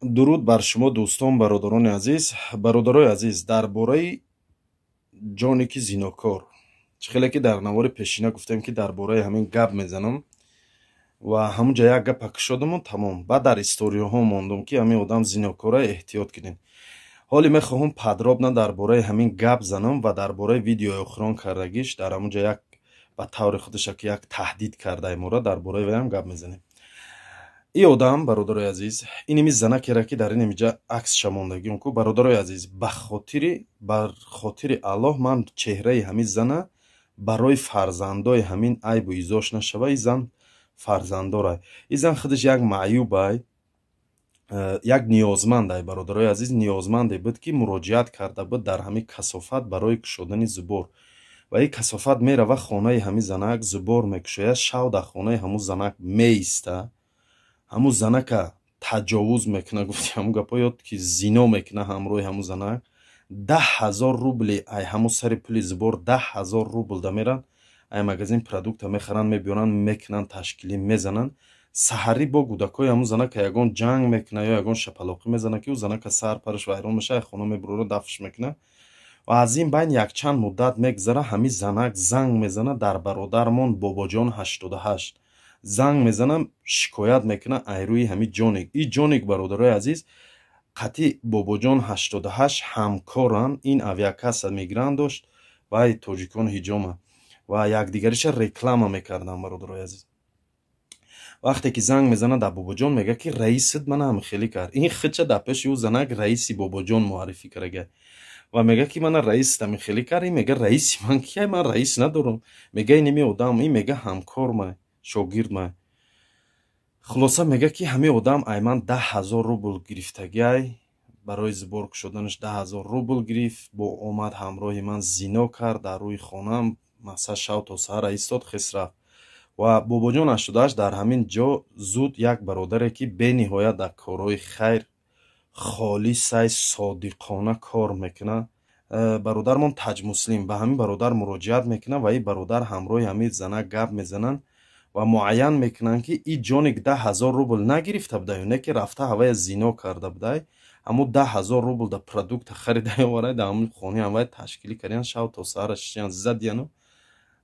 дуруд бар шумо дӯстон, бародарони азиз. Бародарои азиз, дар бораи ҷоники зинокор хеле ки дар навори пешина гуфтем ки дар бораи ҳамин гап мезанам ва ҳамун ҷа як гап пак шудаму тамом. Баъд дар историёҳо мондум ки ҳамин одам зинокора, эҳтиёт кунед. ҳоле мехоҳам подробна дар бораи ҳамин гап занам ва дар бораи видеои охирон кардагиш дар ҳамун ҷа як ба таври худаш як таҳдид кардаи мора дар бораи ваям гап мезанем. И одам, бародарои азиз, иними занакера ки дар инимиҷа аксша мондагиам ку, бародарои азиз, бар хотири Аллоҳ ман чеҳраи ҳамин зана барои фарзандои ҳамин айбу изош нашава. И зан фарзандорай. И зан худаш як маъюбай, як ниёзмандай, бародарои азиз, ниёзманде буд ки муроҷиат карда буд дар ҳамин касофат барои кушодани зубор. Ва ин касофат мерава хонаи ҳамин занак, зубор мекушояд, шав дар хонаи ҳамун занак меиста. ҳамун занака таҷовуз мекуна, гуфти ҳамун гапо ёд ки зино мекуна ҳамроҳи ҳамун занак. 10,000 рубли ай ҳамун сари пули зубор 10,000 рубл да меран. Ай магазин продукта мехаранд, мебиёранд, мекунанд, ташкилӣ мезананд. Саҳарӣ бо кӯдакҳои ҳамун занака ягон ҷанг мекуна ё ягон шапалоқӣ мезана ки ӯ занака сар параш вайрон меша, ай хона мебурора, дафтш мекуна. Ва аз ин байн якчанд муддат мегзара, ҳамин занак занг мезана дар бародармон Бобоҷон 88. занг мезанам, шикоят мекуна айрӯи ҳамин ҷоник. И ҷоник, бародарои азиз, қатъи Бобоҷон 88 ҳамкоран. Ин авиакасса мигрант дошт ва ай тоҷикон ҳиҷома ва якдигариша реклама мекарданд. Бародарои азиз, вақте ки занг мезана дар Бобоҷон, мега ки раисат мана ҳамихелӣ кард. Ин худша дар пеши ӯ занак раиси Бобоҷон муаррифӣ карага ва мега ки мана раисат ҳамихелӣ кард. Ин мега раиси ман кияй? Ман раис надорам. Мега иними одам, ин мега ҳамкормай, шогирдмай. хулоса мега ки ҳамин одам ай ман 10,000 рубл гирифтагиай, барои зубор кушоданаш 10,000 рубл гирифт. Бо омад ҳамроҳи ман зино кард, дар рӯи хонам маса шав то саҳар аистод, хес рафт. ва Бобоҷон 88 дар ҳамин ҷо зуд як бародаре ки бениҳоят дар корҳои хайр холисай содиқона кор мекуна, бародармон Таҷмуслим, ба ҳамин бародар муроҷиат мекуна ва ин бародар ҳамроҳи ҳамин занак гап мезананд ва муайян мекунанд ки ин ҷоник 10,000 рубл нагирифта будаю, не ки рафта ҳавая зино карда будай. ҳамун 10,000 рубл да продукта харидай оварай, дар ҳамин хонаи ҳавая ташкилӣ кардиян, шав то саҳар шишиян задияну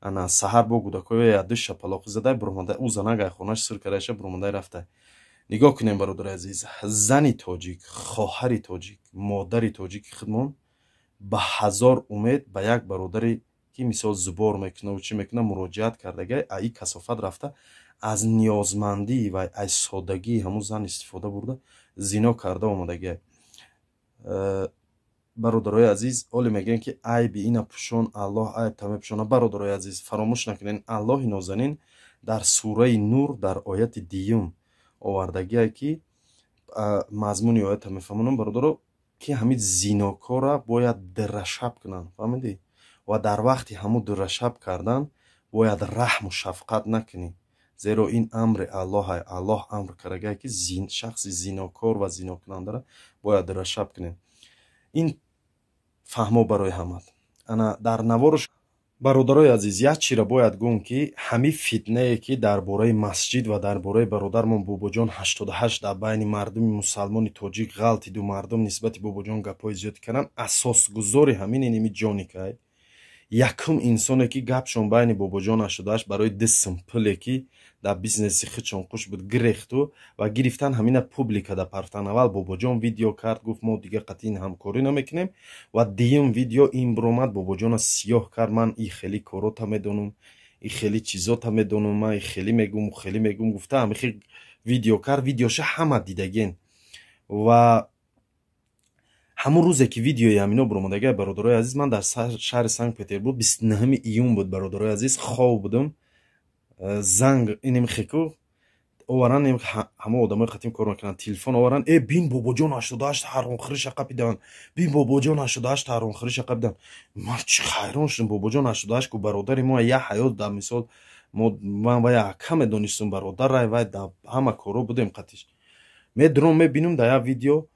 ана саҳар бо гудакҳои яду шапалоқӣ задай буромадай, ӯ занак ай хонаш сир кардаиша буромадай рафтай. нигоҳ кунем, бародари азиз, зани тоҷик, хоҳари тоҷик, модари тоҷики худмон ба ҳазор умед ба як бародари ки мисол зубор мекуна ӯ чӣ мекуна муроҷиат кардагай, ай касофат рафта аз ниёзмандии вай, ай содагии ҳамун зан истифода бурда зино карда омадагиай. бародарои азиз, оле мегӯем ки айби ина пӯшон, Аллоҳ айбта мепӯшона. бародарои азиз, фаромӯш накунед, Аллоҳи нозанин дар сураи Нур дар ояти 2 овардагиай ки мазмуни оята мефаҳмонам, бародаро, ки ҳамин зинокора бояд диррашаб кунанд, фаҳмидӣ? ва дар вақти ҳамун диррашаб кардан бояд раҳму шафқат накунӣ, зеро ин амри Аллоҳай. Аллоҳ амр карагай ки шахси зинокор ва зинокунандара бояд диррашаб кунед. ин фаҳмо барои ҳамат. ана дар наворуш, бародарои азиз, як чира бояд гӯм ки ҳамин фитнае ки дар бораи масҷид ва дар бораи бародармон Бобоҷон 88 дар байни мардуми мусалмони тоҷик ғалти ду мардум нисбати Бобоҷон гапҳои зиёд карданд, асосгузори ҳамин иними ҷоникай. якум инсоне ки гапшон байни Бобоҷон 88 барои 2 сум пуле ки дар бизнеси худшон қуш буд гирехту ва гирифтан ҳамина публика да партан. Аввал Бобоҷон видео кард, гуфт мо дига қатъи ҳамкорӣ намекунем ва дуюм видео ин биромад Бобоҷона сиёҳ кард. ман и хеле корота медонам, и хеле чизота медонам, ман и хеле мегум, хеле мегум, гуфта ҳамихи видео кард. видеоша ҳама дидаген ва ҳамун рӯзе ки видеои ҳамино биромадагиай, бародарои азиз, ман дар шаҳри Санкт Петербург 29 июн буд, бародарои азиз, хов будам. занг иним хеку оваран, ҳама одамои қатъи кор мекунанд, телефон оваран, бин Бобоҷон 88 ҳаронхӯри шақа биданд, бин Бобоҷон 88 ҳаронхӯри шақа биданд. ман чӣ хайрон шудам. Бобоҷон 88 ку бародари мо я ҳаёт дар мисол ман вай ака медонистум, бародарай вай дар ҳама коро будем. қатъиш медурам, мебинам дар як видео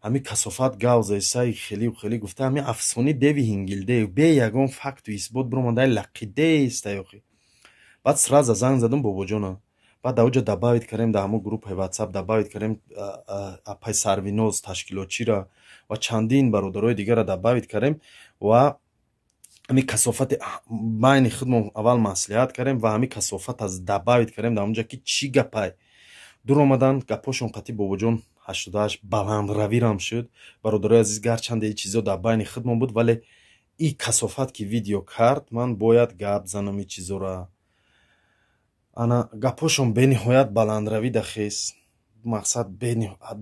ҳамин касофат гав зайсаи хелӣ хелӣ гуфта ҳамин афсони деви ҳингилде бе ягон факту исбот биромадай лақидеистай охи. баъд сраза занг задам Бобоҷона. بعد اوجا добавить کردیم در همون گروپ واتساپ добавить کردیم اپای سروینوز تشکیلاتچی را و چندین برادرای دیگر را добавить کردیم و همین کثافت بین خودمون اول مصلحت کردیم و همین کثافت از добавить کردیم در اونجا که چی گپای دور آمدن گپاشون قطعی بابا جان 88 بلند روی رم شد. برادرای عزیز گرچند این چیزا در بین خودمون بود ولی این کثافت که ویدیو کرد من باید گپ زنم این چیزا را. انا گپاشون به نهایت بلند روی دخیست مقصد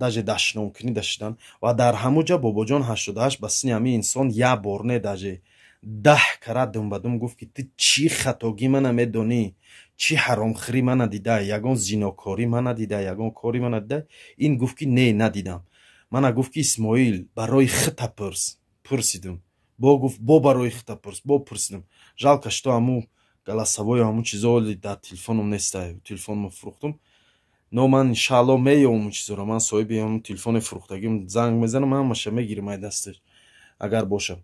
даже дашнокунӣ дاشتن و در همونجا بابا جان 88 به سن همین انسان یا بار نه даже 10 کرات دم بدم گفت که تو چی خطاگی من میدونی چی حرامخوری من ندیده یگان زیناکاری من ندیده یگان کاری من ندیده. این گفت که نه ندیدم. من گفت که اسماعیل برای خط پرسیدم با گفت با برای خط پرس با پرسیدم жалко что همو голосовой همو چیزا در تلفنم نیست تلفنم فروختم но من انشالله میام چیزا رو من صاحب هم تلفن فروختگیم زنگ میزنم همش میگیرم دستش اگر باشه.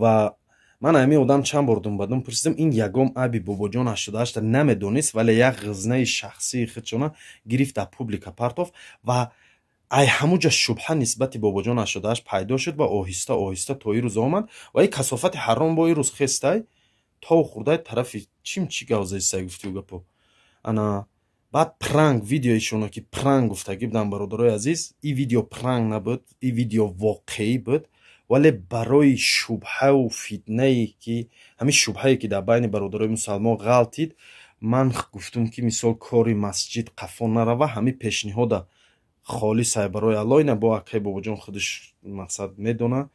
و من همین آدم چند بار دم بدم پرسیدم این یگام ابی بابا جان 88 نمیدونست ولی یک غزنه شخصی خودشونه گرفت در پوبلیکا پارتوف و ای همونجا شبهه نسبت بابا جان 88 پیدا شد و آهسته آهسته تا این روز آمد و این کثافت حرام با این روز خسته تا خورده طرف چی گوزه سگ گفتی گپو انا بعد پرانگ ویدیویشون که پرانگ گفتگی بودن برادرای عزیز این ویدیو پرانگ نبود این ویدیو واقعی بود ولی برای شبهه و فتنه که همین شبهه که در بین برادرای مسلمان غلطید من گفتم که مثال کاری مسجد قفا نروه همین پیشنهاد خالص برای الله نه با اکای بابا جان خودش مقصد میدونه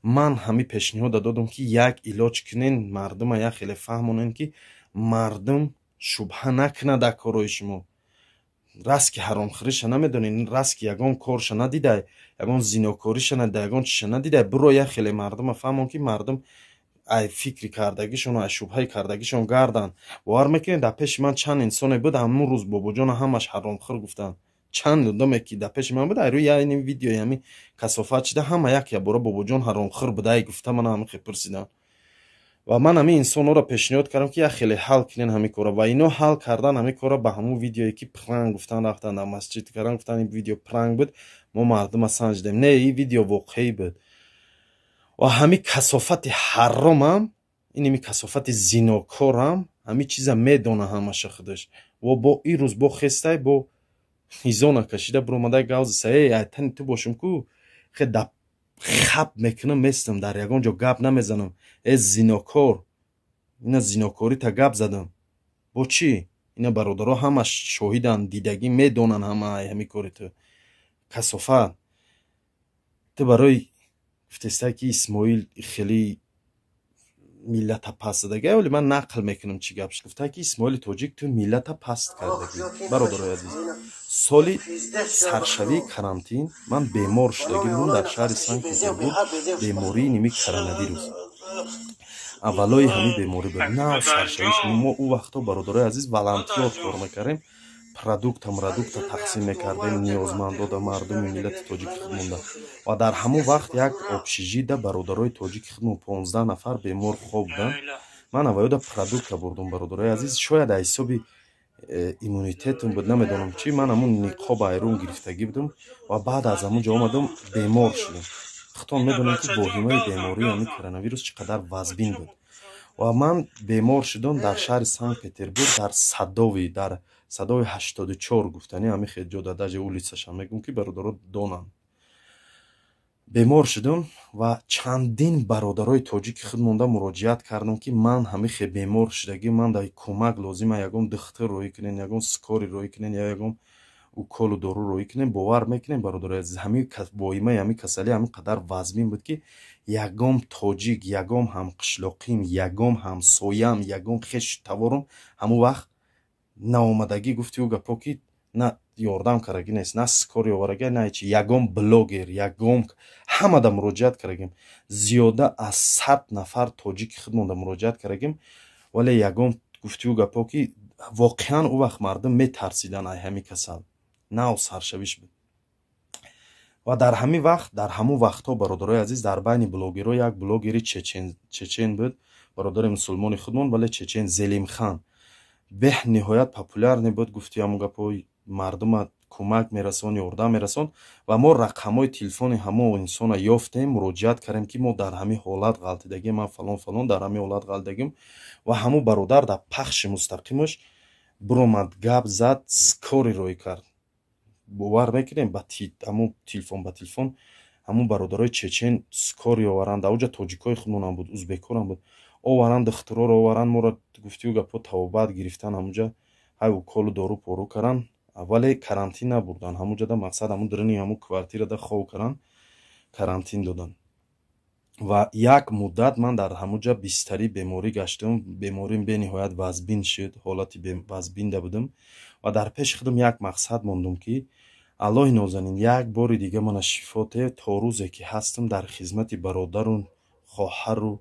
من همین پیشنهاد دادم که یک علاج کنین مردم یک خیلی فهمونن که مردم شبهه نکنه در کارای شما راست که حرام خوریش نمیدونین راست که یگان کارش ندیده یگان زیناکاریش ندیده یگان چیش ندیده برو یک خیلی مردم فهمون که مردم ای فکری کردگیشون ای شبهه کردگیشون گردن وار میکنین در پیش من چند انسانی بود همون روز بابا جان همش حرام خور گفتن چند لودم که در پیش من بود روی این ویدیو همین کثافت شده همه یک برو بابا جان حرام خور بوده گفته من همین پرسیدن و من همین انسان را پیشنهاد کردم که خیلی حل کنین همین کارا و اینا حل کردن همین کارا به همون ویدیویی که پرانگ گفتن رفتن در مسجد کردن گفتن این ویدیو پرانگ بود ما مردم سنجیدیم نه این ویدیو واقعی بود و همین کثافت حرام هم این کثافت زیناکار هم همین چیزا میدونه همش خودش و با این روز با خسته با هیزانا کشیده برومده گاوز سه تن تو باشم کو خیلی خب میکنم میستم در یگان جا گپ نمیزنم از زیناکار اینا زیناکاری تا گپ زدم با چی اینا برادرها همش شاهیدن دیدگی میدونن همه همین کاری تو کثافت تو برای گفتسته که اسماعیل خیلی ملت پست داده ولی من نقل میکنم چی گپ شد گفته که اسماعیل تاجیک تو ملت پست کرده برادرای عزیز سالی سرشوی کرانتین من بیمار شده بودم در شهر سنت پترزبورگ بیماری نیمی کرونا اولای همین بیماری بود نه سرشویش ما او وقتا برادرای عزیز ولنتیار کار میکردیم پرودوکت تقسیم میکردیم نیازمندان در مردم ملت تاجیک خودمون و در همون وقت یک общежитие برادرای تاجیک خودمون 15 نفر بیمار خواب بودن من اوایل پرودوکت بردم برادرای عزیز شاید حسابی ایمونیتتون بود نمیدونم چی من همون نقاب ایرون گرفتگی بودم و بعد از همون جا آمدم بیمار شدم خودتون میدونید که واهمه بیماری همین کرونا ویروس چقدر وزبین بود و من بیمار شدم در شهر سنت پترزبورگ در صدای 84 گفتنی همین خیلی جدا داده اولیسش هم میگم که برادرها دونن بیمار شدم و چندین برادرای تاجیک خودمونده مراجعت کردم که من همین خیلی بیمار شدگی من در کمک لازمه یگان دختر روی کنین یگان سکاری روی کنین یا یگان اوکال و دارو روی کنین باور میکنین برادرای عزیز همین وایمه همین کسلی همین قدر وزمین بود که یگام تاجیک یگام هم قشلاقیم یگام هم سویم یگام خش توارم همون وقت ناآمدگی گفتی و گپا که نه یاردم کرگی نیست نه سکاری آورگی نه چی یگام بلوگر یگام همه دا مراجعت کردیم زیاده از 100 نفر تاجیک خودمون دا مراجعت کردیم ولی یگام گفتی و گپا که واقعا او وقت مردم میترسیدن ای همین کسل نه سرشویش بود و در همون وقتا برادرای عزیز در بین بلوگرها یک بلوگری چچن بود برادر مسلمان خودمون ولی چچن زلیم خان беҳниҳоят популярне буд. Гуфти ҳамун гапҳои мардума кӯмак мерасон, ёрдам мерасон ва мо рақамҳои телефони ҳамон инсона ёфтем, муроҷиат кардем ки мо дар ҳамин ҳолат ғалтидагим, ман фалон фалон дар ҳамин ҳолат ғалтидагим. Ва ҳамун бародар дар пахши мустақимаш биромад, гап зад, кори рой кард. бовар мекунем ҳамун телефон ба телефон ҳамун бародарои чечен скори оваранд, ауҷа тоҷикои худмонам буд, узбеконам буд, оваранд ихтироро оваранд, моро гуфтию гапҳо табобат гирифтан, ҳамунҷа ҳай уколу дору пору кардан, вале карантин набурдан. Ҳамунҷада мақсад ҳамун дурини ҳамун квартирада хов кардан, карантин додан. Ва як муддат ман дар ҳамунҷа бистари беморӣ гаштам. Беморим бениҳоят вазбин шуд, ҳолати вазбинда будам ва дар пеши худам як мақсад мондум ки аллоҳи нозанин як бори дига мана шифо те, то рӯзе ки ҳастам дар хизмати бародару хоҳару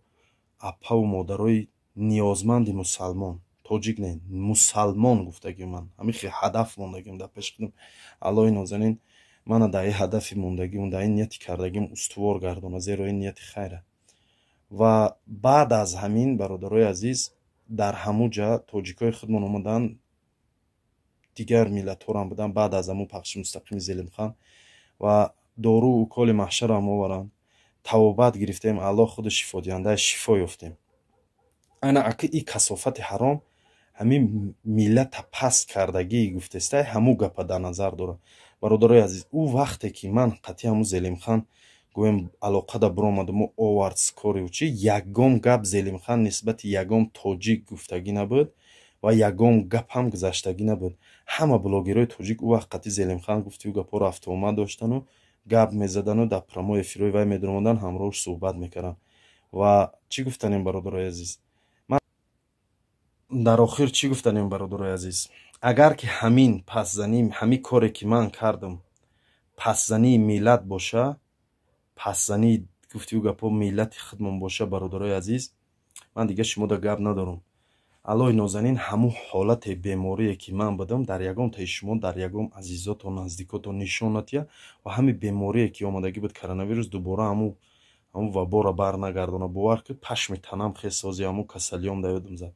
апаву модарои ниёзманди мусалмон, тоҷик не, мусалмон гуфтагим ман ҳамин ҳадаф мондагим дар пеши худам. аллоҳи нозанин мана дар ин ҳадафи мондагим, дар ин нияти кардагим устувор гардона, зеро ин нияти хайра. ва баъд аз ҳамин бародарои азиз, дар ҳамунҷа тоҷикои худмон омаданд, дигар миллатҳорам буданд, баъд аз ҳамун пахши мустақими Зелимхан ва дору уколи маҳшарам оваранд, табобат гирифтем, аллоҳ худу шифодиҳандаи шифо ёфтем. айна аки и касофати ҳаром ҳамин миллата паст кардагии гуфтестай ҳамун гапа дар назар дора. бародарои азиз, ӯ вақте ки ман қатъи ҳамун Зелимхан гӯем алоқада биромаду мо овард скори чи, ягон гап Зелимхан нисбати ягон тоҷик гуфтагӣ набуд ва ягон гап ҳам гузаштагӣ набуд. ҳама блогерои тоҷик ӯ вақт қатъи Зелимхан гуфтию гапҳо рафтуомад доштану гап мезадану дар промои эфирои вай медуромадан, ҳамроҳуш суҳбат мекарданд. ва чӣ гуфтанем бародарои азиз, дар охир чӣ гуфтанем бародарои азиз, агар ки ҳамин пасзанӣ, ҳамин коре ки ман кардам пасзании миллат боша, пасзании гуфтию гапҳо миллати худмон боша, бародарои азиз, ман дига шумода гап надорам. аллоҳи нозанин ҳамун ҳолате беморие ки ман будам дар ягон таи шумо, дар ягон азизото наздикото нишон натиҳад ва ҳамин беморие ки омадагӣ буд, коронавирус, дубора ҳамун вабора барнагардона. бовар куд, пашми танам хесози ҳамун касалиём даёдам зад.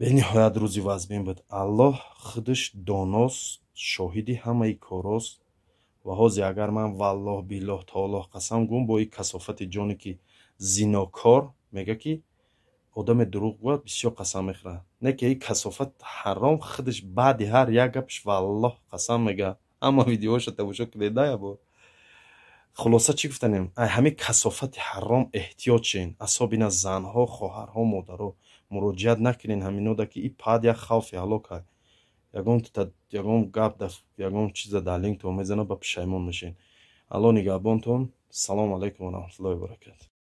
бениҳоят рӯзи вазбин буд. аллоҳ худаш доност, шоҳиди ҳамаи корост. ва ҳози агар ман валлоҳ биллоҳ таолоҳ қасам гӯм бо ин касофати ҷоне ки зинокор мега ки одаме дурӯғ гӯяд бисёр қасам мехӯрад, не ки ин касофат ҳаром худаш баъди ҳар як гапш валлоҳ қасам мега. ҳама видеоҳоша тамошо кунеда бо. хулоса чӣ гуфтанем, ҳамин касофати ҳаром эҳтиёт шен. асобина занҳо, хоҳарҳо, модарҳо муроҷиат накунен ҳаминода ки ин пад як хавфи ҳалока. ягон гап ягон чиза дар линктон мезанад ба пушаймон мешен. аллоҳ нигаҳбонтон. салому алайкум ва раҳматуллоҳи ва баракатуҳ.